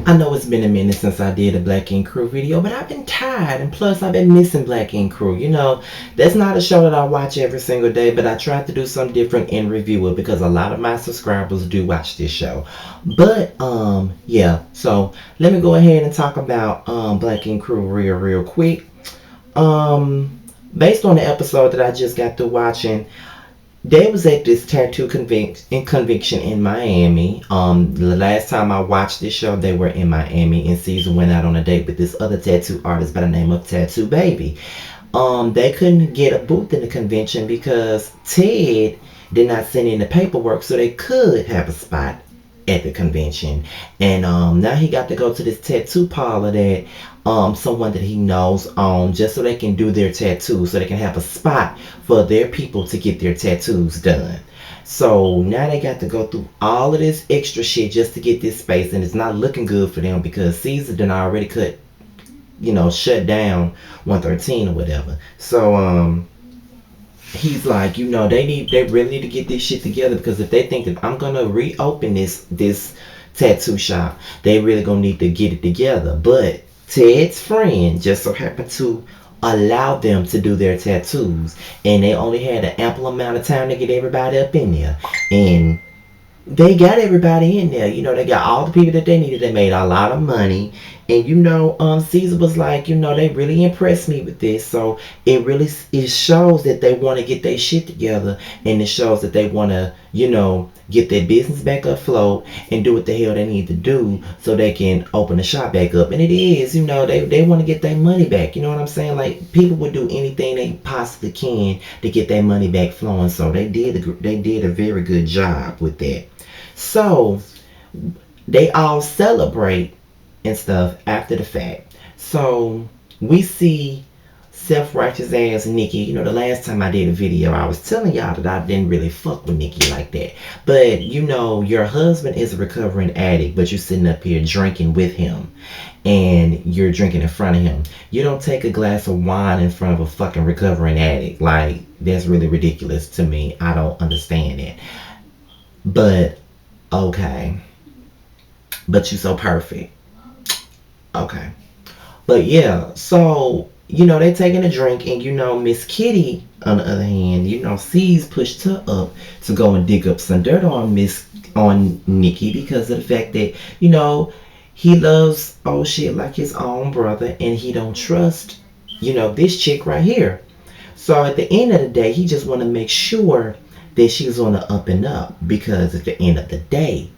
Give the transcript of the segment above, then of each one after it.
I know it's been a minute since I did a Black Ink Crew video, but I've been tired, and plus I've been missing Black Ink Crew. That's not a show that I watch every single day, but I tried to do something different and review it because a lot of my subscribers do watch this show. But yeah. So let me go ahead and talk about Black Ink Crew real quick. Based on the episode that I just got through watching, they was at this tattoo conviction in Miami. The last time I watched this show, they were in Miami, and Caesar went out on a date with this other tattoo artist by the name of Tattoo Baby. They couldn't get a booth in the convention because Ted did not send in the paperwork, so they could have a spot at the convention. And now he got to go to this tattoo parlor that someone that he knows just so they can do their tattoos, so they can have a spot for their people to get their tattoos done. So now they got to go through all of this extra shit just to get this space, and it's not looking good for them because Caesar done already shut down 113 or whatever. So he's like, they really need to get this shit together, because if they think that I'm gonna reopen this tattoo shop, they really gonna need to get it together. But Ted's friend just so happened to allow them to do their tattoos, and they only had an ample amount of time to get everybody up in there, and they got everybody in there. They got all the people that they needed. They made a lot of money. And Caesar was like, they really impressed me with this. So it shows that they want to get their shit together, and it shows that they want to, get their business back afloat and do what the hell they need to do so they can open the shop back up. And it is, they want to get their money back. You know what I'm saying? Like, people would do anything they possibly can to get their money back flowing. So they did a very good job with that. So they all celebrate and stuff after the fact. So we see self-righteous ass Nikki. The last time I did a video, I was telling y'all that I didn't really fuck with Nikki like that. But your husband is a recovering addict, but you're sitting up here drinking with him, and you're drinking in front of him. You don't take a glass of wine in front of a fucking recovering addict. Like, that's really ridiculous to me. I don't understand it. But okay. But you so perfect. Okay. But yeah, so they taking a drink, and Miss Kitty on the other hand, sees pushed her up to go and dig up some dirt on Nikki, because of the fact that he loves old shit like his own brother, and he don't trust this chick right here. So at the end of the day, he just want to make sure that she's on the up and up, because at the end of the day,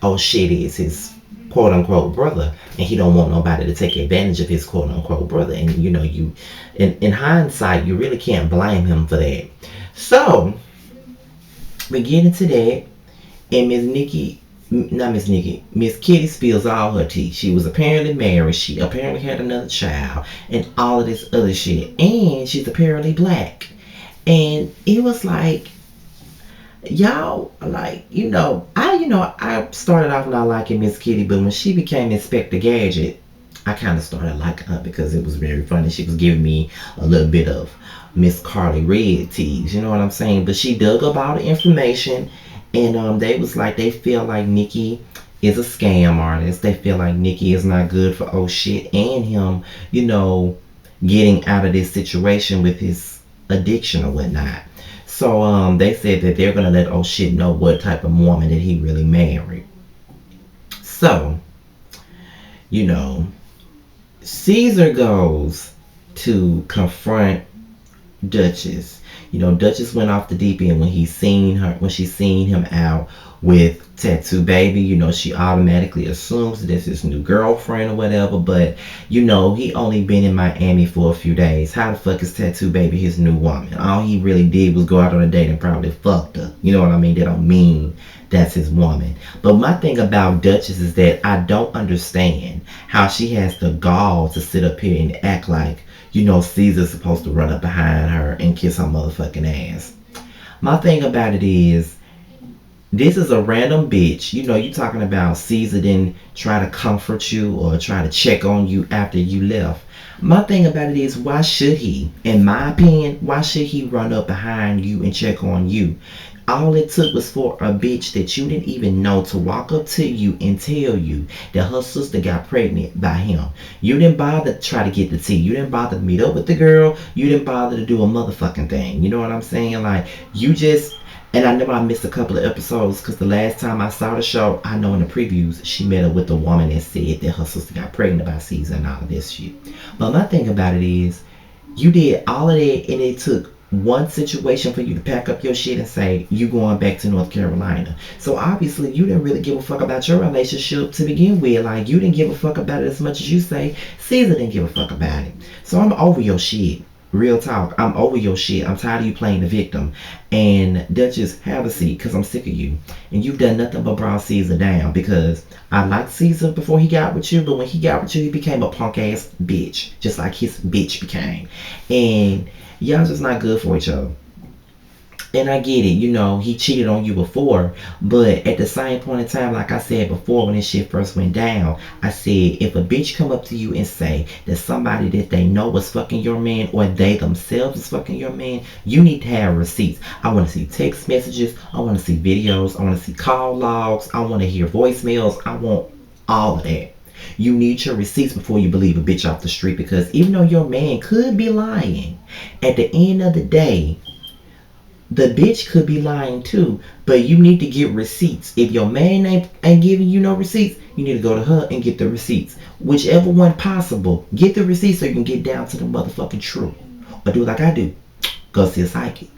oh shit is his quote unquote brother, and he don't want nobody to take advantage of his quote unquote brother. And you in hindsight, you really can't blame him for that. So we get into that, and Miss Kitty spills all her tea. She was apparently married, she apparently had another child, and all of this other shit, and she's apparently black. And it was like, y'all, like, I started off not liking Miss Kitty, but when she became Inspector Gadget, I kind of started liking her because it was very funny. She was giving me a little bit of Miss Carly Red tease, you know what I'm saying? But she dug up all the information, and they was like, they feel like Nikki is a scam artist. They feel like Nikki is not good for oh shit, and him, getting out of this situation with his addiction or whatnot. So they said that they're gonna let oh shit know what type of woman that he really married. So, Caesar goes to confront Duchess. Duchess went off the deep end when she seen him out with Tattoo Baby. She automatically assumes that this is his new girlfriend or whatever, but he only been in Miami for a few days. How the fuck is Tattoo Baby his new woman? All he really did was go out on a date and probably fucked her. You know what I mean? That don't mean that's his woman. But my thing about Duchess is that I don't understand how she has the gall to sit up here and act like Caesar's supposed to run up behind her and kiss her motherfucking ass. My thing about it is, this is a random bitch. You talking about Caesar didn't try to comfort you or try to check on you after you left. My thing about it is, why should he? In my opinion, why should he run up behind you and check on you? All it took was for a bitch that you didn't even know to walk up to you and tell you that her sister got pregnant by him. You didn't bother to try to get the tea. You didn't bother to meet up with the girl. You didn't bother to do a motherfucking thing. You know what I'm saying? Like, you just, and I know I missed a couple of episodes because the last time I saw the show, I know in the previews, she met up with a woman that said that her sister got pregnant by Caesar and all of this shit. But my thing about it is, you did all of that and it took one situation for you to pack up your shit and say you going back to North Carolina. So obviously you didn't really give a fuck about your relationship to begin with. Like, you didn't give a fuck about it as much as you say Caesar didn't give a fuck about it. So I'm over your shit. Real talk. I'm over your shit. I'm tired of you playing the victim. And Duchess, have a seat because I'm sick of you. And you've done nothing but brought Caesar down because I liked Caesar before he got with you, but when he got with you, he became a punk ass bitch. Just like his bitch became. And y'all just not good for each other. And I get it, you know, he cheated on you before, but at the same point in time, like I said before when this shit first went down, I said if a bitch come up to you and say that somebody that they know was fucking your man or they themselves is fucking your man, you need to have receipts. I want to see text messages, I want to see videos, I want to see call logs, I want to hear voicemails, I want all of that. You need your receipts before you believe a bitch off the street, because even though your man could be lying, at the end of the day, the bitch could be lying too, but you need to get receipts. If your man ain't giving you no receipts, you need to go to her and get the receipts. Whichever one possible, get the receipts so you can get down to the motherfucking truth. Or do like I do, go see a psychic.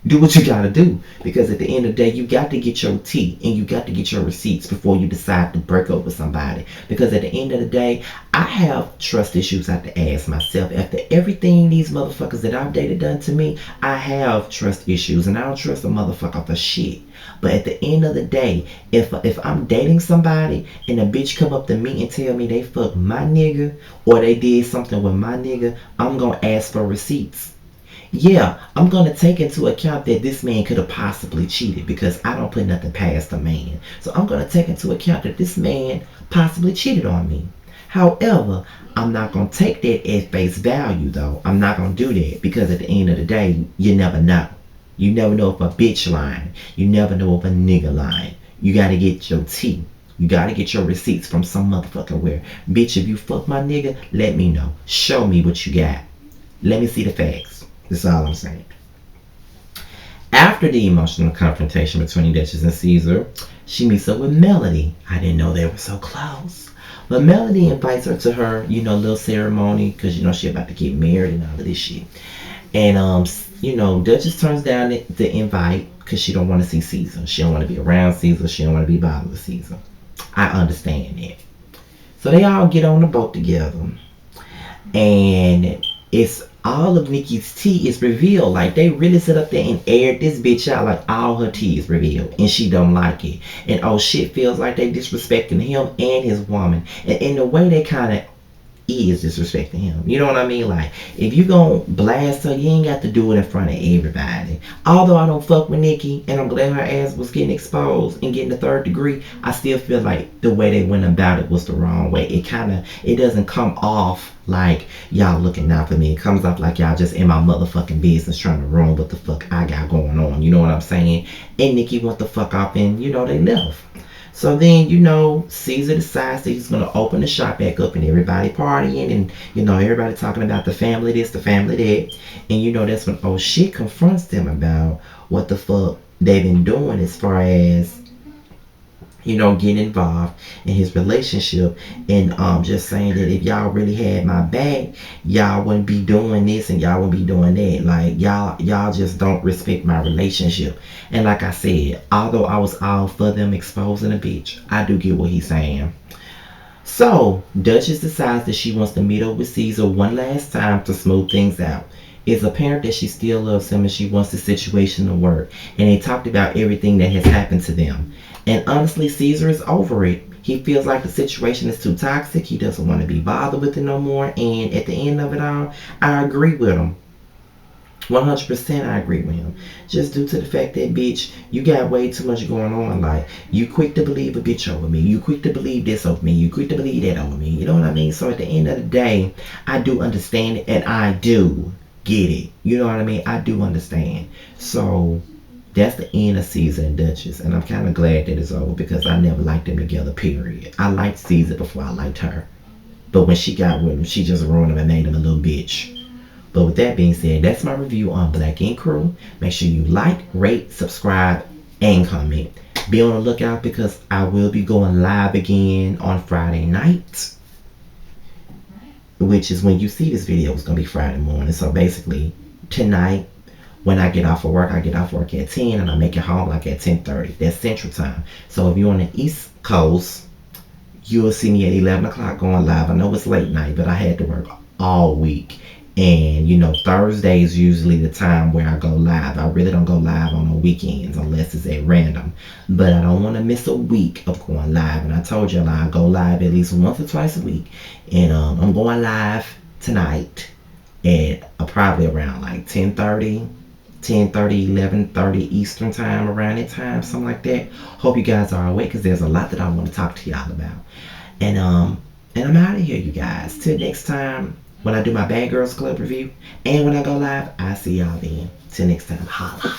Do what you gotta do, because at the end of the day, you got to get your tea and you got to get your receipts before you decide to break up with somebody. Because at the end of the day, I have trust issues I have to ask myself. After everything these motherfuckers that I've dated done to me, I have trust issues and I don't trust a motherfucker for shit. But at the end of the day, if I'm dating somebody and a bitch come up to me and tell me they fucked my nigga or they did something with my nigga, I'm gonna ask for receipts. Yeah, I'm going to take into account that this man could have possibly cheated, because I don't put nothing past a man. So I'm going to take into account that this man possibly cheated on me. However, I'm not going to take that at face value though. I'm not going to do that, because at the end of the day, you never know. You never know if a bitch lying. You never know if a nigga lying. You got to get your tea. You gotta get your receipts from some motherfucker where, bitch, if you fuck my nigga, let me know. Show me what you got. Let me see the facts. That's all I'm saying. After the emotional confrontation between Duchess and Caesar, she meets up with Melody. I didn't know they were so close. But Melody invites her to her, little ceremony, because, she about to get married and all of this shit. And, Duchess turns down the invite because she don't want to see Caesar. She don't want to be around Caesar. She don't want to be bothered with Caesar. I understand that. So they all get on the boat together. And it's all of Nikki's tea is revealed. Like, they really sit up there and aired this bitch out. Like, all her tea is revealed and she don't like it. And oh shit, feels like they disrespecting him and his woman. And in the way they kind of is disrespecting him. You know what I mean? Like, if you gon' blast her, you ain't got to do it in front of everybody. Although I don't fuck with Nikki and I'm glad her ass was getting exposed and getting the third degree, I still feel like the way they went about it was the wrong way. It doesn't come off like y'all looking out for me. It comes off like y'all just in my motherfucking business trying to ruin what the fuck I got going on. You know what I'm saying? And Nikki went the fuck off and, they left. So then, Caesar decides that he's going to open the shop back up and everybody partying and, everybody talking about the family this, the family that. And, that's when oh shit confronts them about what the fuck they've been doing as far as, getting involved in his relationship and just saying that if y'all really had my back, y'all wouldn't be doing this and y'all wouldn't be doing that. Like, y'all just don't respect my relationship. And like I said, although I was all for them exposing a bitch, I do get what he's saying. So Duchess decides that she wants to meet up with Caesar one last time to smooth things out. It's apparent that she still loves him and she wants the situation to work. And they talked about everything that has happened to them. And honestly, Caesar is over it. He feels like the situation is too toxic. He doesn't want to be bothered with it no more. And at the end of it all, I agree with him. 100% I agree with him. Just due to the fact that, bitch, you got way too much going on. Like, you quick to believe a bitch over me. You quick to believe this over me. You quick to believe that over me. You know what I mean? So at the end of the day, I do understand it and I do get it. You know what I mean? I do understand. So That's the end of Caesar and Duchess, and I'm kind of glad that it's over because I never liked them together. Period. I liked Caesar before I liked her, but when she got with him, she just ruined him and made him a little bitch. But with that being said, that's my review on Black Ink Crew. Make sure you like, rate, subscribe, and comment. Be on the lookout because I will be going live again on Friday night, which is when you see this video, it's going to be Friday morning. So basically, tonight, when I get off of work, I get off work at 10 and I make it home like at 10:30. That's Central Time. So if you're on the East Coast, you'll see me at 11 o'clock going live. I know it's late night, but I had to work all week. And, Thursday is usually the time where I go live. I really don't go live on the weekends unless it's at random. But I don't want to miss a week of going live. And I told y'all I go live at least once or twice a week. And I'm going live tonight at probably around like 10:30, 11:30 Eastern time, around that time, something like that. Hope you guys are awake because there's a lot that I want to talk to y'all about. And I'm out of here, you guys. Till next time, when I do my Bad Girls Club review and when I go live, I'll see y'all then. Till next time, holla.